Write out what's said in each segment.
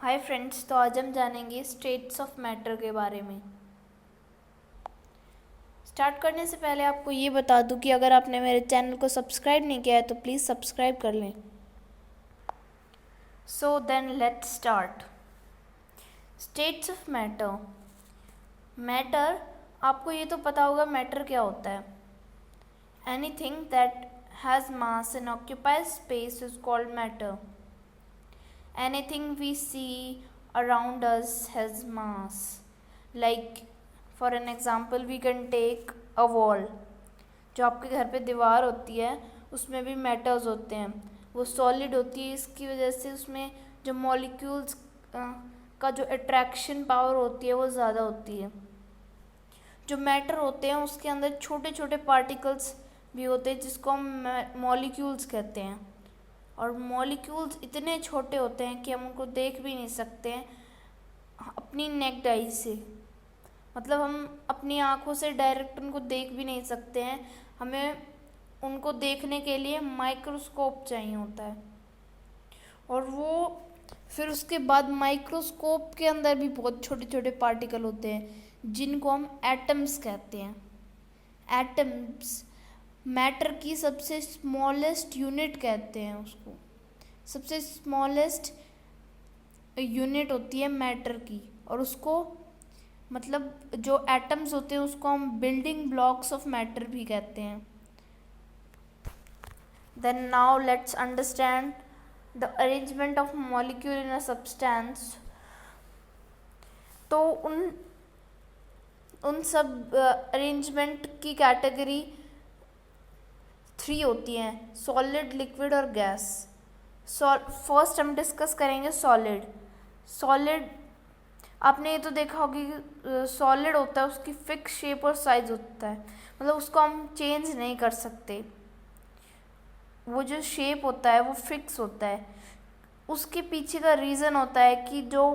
Hi friends, तो आज हम जानेंगे स्टेट्स ऑफ मैटर के बारे में। स्टार्ट करने से पहले आपको ये बता दूं कि अगर आपने मेरे चैनल को सब्सक्राइब नहीं किया है तो प्लीज़ सब्सक्राइब कर लें। So then let's start. States of matter. Matter, आपको ये तो पता होगा मैटर क्या होता है। Anything that has mass and occupies space is called matter. Anything we see around us has mass. Like for an example we can take a wall. जो आपके घर पे दीवार होती है उसमें भी मैटर्स होते हैं, वो सॉलिड होती है, इसकी वजह से उसमें जो मॉलिक्यूल्स का जो अट्रैक्शन पावर होती है वो ज़्यादा होती है। जो मैटर होते हैं उसके अंदर छोटे छोटे पार्टिकल्स भी होते हैं जिसको हम मॉलिक्यूल्स कहते हैं, और मॉलिक्यूल्स इतने छोटे होते हैं कि हम उनको देख भी नहीं सकते हैं अपनी नेक्ड आई से। मतलब हम अपनी आँखों से डायरेक्ट उनको देख भी नहीं सकते हैं, हमें उनको देखने के लिए माइक्रोस्कोप चाहिए होता है। और वो फिर उसके बाद माइक्रोस्कोप के अंदर भी बहुत छोटे छोटे पार्टिकल होते हैं जिनको हम एटम्स कहते हैं। एटम्स मैटर की सबसे स्मॉलेस्ट यूनिट कहते हैं उसको। सबसे स्मॉलेस्ट यूनिट होती है मैटर की, और उसको मतलब जो एटम्स होते हैं उसको हम बिल्डिंग ब्लॉक्स ऑफ मैटर भी कहते हैं। Then now let's understand the arrangement of molecule in a substance. तो उन सब अरेंजमेंट की कैटेगरी 3 होती हैं, सॉलिड, लिक्विड और गैस। फर्स्ट हम डिस्कस करेंगे सॉलिड। सॉलिड, आपने ये तो देखा होगा कि सॉलिड होता है उसकी फिक्स शेप और साइज होता है, मतलब उसको हम चेंज नहीं कर सकते। वो जो शेप होता है वो फिक्स होता है। उसके पीछे का रीज़न होता है कि जो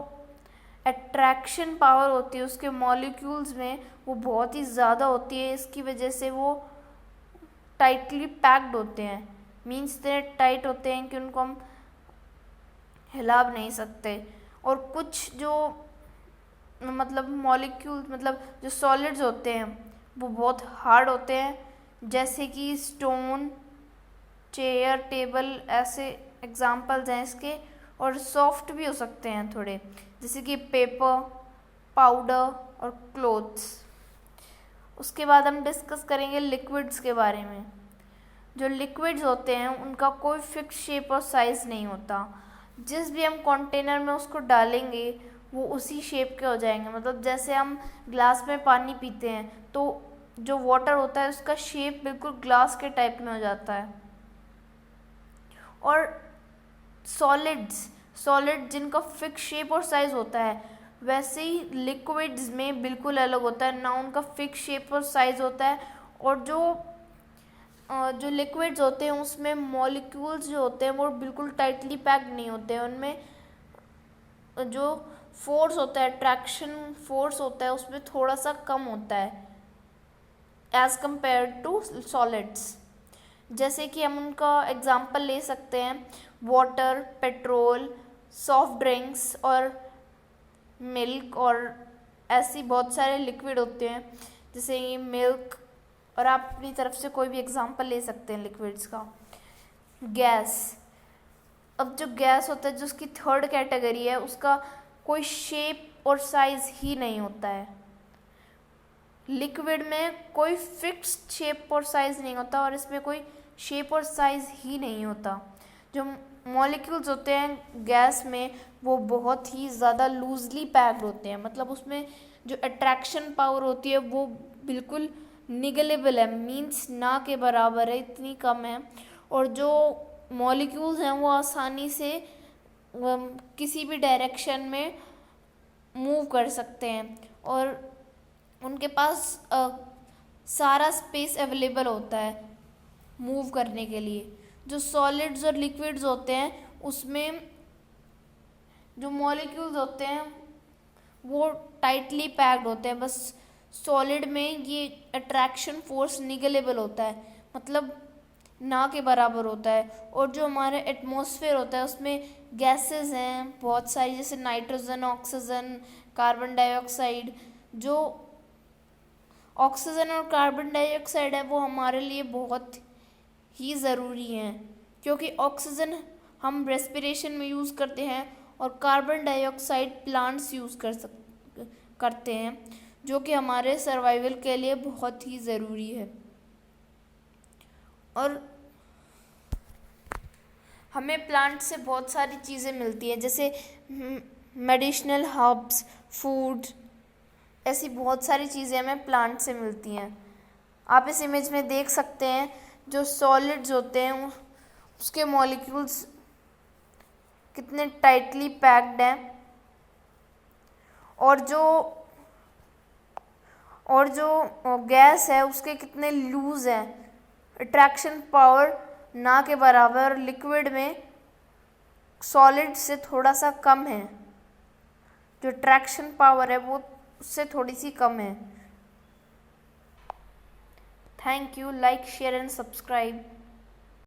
अट्रैक्शन पावर होती है उसके मॉलिक्यूल्स में वो बहुत ही ज़्यादा होती है। इसकी वजह से वो टाइटली पैक्ड होते हैं, मीन्स इतने टाइट होते हैं कि उनको हम हिला भी नहीं सकते। और कुछ जो मतलब मॉलिक्यूल मतलब जो सॉलिड्स होते हैं वो बहुत हार्ड होते हैं, जैसे कि स्टोन, चेयर, टेबल, ऐसे एग्जांपल्स हैं इसके। और सॉफ्ट भी हो सकते हैं थोड़े, जैसे कि पेपर, पाउडर और क्लोथ्स। उसके बाद हम डिस्कस करेंगे लिक्विड्स के बारे में। जो लिक्विड्स होते हैं उनका कोई फिक्स शेप और साइज़ नहीं होता। जिस भी हम कंटेनर में उसको डालेंगे वो उसी शेप के हो जाएंगे। मतलब जैसे हम ग्लास में पानी पीते हैं तो जो वाटर होता है उसका शेप बिल्कुल ग्लास के टाइप में हो जाता है। और सॉलिड जिनका फिक्स शेप और साइज़ होता है, वैसे ही लिक्विड्स में बिल्कुल अलग होता है, ना उनका फिक्स शेप और साइज़ होता है। और जो लिक्विड्स होते हैं उसमें मॉलिक्यूल्स जो होते हैं वो बिल्कुल टाइटली पैक्ड नहीं होते हैं। उनमें जो फोर्स होता है, अट्रैक्शन फोर्स होता है, उसमें थोड़ा सा कम होता है एज़ कम्पेयर टू सॉलिड्स। जैसे कि हम उनका एग्जांपल ले सकते हैं वाटर, पेट्रोल, सॉफ्ट ड्रिंक्स और मिल्क, और ऐसी बहुत सारे लिक्विड होते हैं जैसे ये मिल्क। और आप अपनी तरफ से कोई भी एग्जांपल ले सकते हैं लिक्विड्स का। गैस, अब जो गैस होता है जो उसकी थर्ड कैटेगरी है, उसका कोई शेप और साइज ही नहीं होता है। लिक्विड में कोई फिक्स्ड शेप और साइज नहीं होता, और इसमें कोई शेप और साइज ही नहीं होता। जो मॉलिक्यूल्स होते हैं गैस में वो बहुत ही ज़्यादा लूजली पैक्ड होते हैं, मतलब उसमें जो अट्रैक्शन पावर होती है वो बिल्कुल निगलेबल है, मीन्स ना के बराबर है, इतनी कम है। और जो मॉलिक्यूल्स हैं वो आसानी से किसी भी डायरेक्शन में मूव कर सकते हैं, और उनके पास सारा स्पेस अवेलेबल होता है मूव करने के लिए। जो सॉलिड्स और लिक्विड्स होते हैं उसमें जो मॉलिक्यूल्स होते हैं वो टाइटली पैक्ड होते हैं, बस सॉलिड में ये अट्रैक्शन फोर्स निगलेबल होता है, मतलब ना के बराबर होता है। और जो हमारे एटमॉस्फेयर होता है उसमें गैसेस हैं बहुत सारी, जैसे नाइट्रोजन, ऑक्सीजन, कार्बन डाइऑक्साइड। जो ऑक्सीजन और कार्बन डाइऑक्साइड है वो हमारे लिए बहुत ही ज़रूरी हैं, क्योंकि ऑक्सीजन हम रेस्पिरेशन में यूज़ करते हैं और कार्बन डाइऑक्साइड प्लांट्स यूज़ करते हैं, जो कि हमारे सर्वाइवल के लिए बहुत ही ज़रूरी है। और हमें प्लांट से बहुत सारी चीज़ें मिलती हैं, जैसे मेडिसिनल हर्ब्स, फूड, ऐसी बहुत सारी चीज़ें हमें प्लांट से मिलती हैं। आप इस इमेज में देख सकते हैं जो सॉलिड्स होते हैं उसके मॉलिक्यूल्स कितने टाइटली पैक्ड हैं, और जो गैस है उसके कितने लूज हैं। अट्रैक्शन पावर ना के बराबर लिक्विड में सॉलिड से थोड़ा सा कम है, जो ट्रैक्शन पावर है वो उससे थोड़ी सी कम है। Thank you, like, share and subscribe.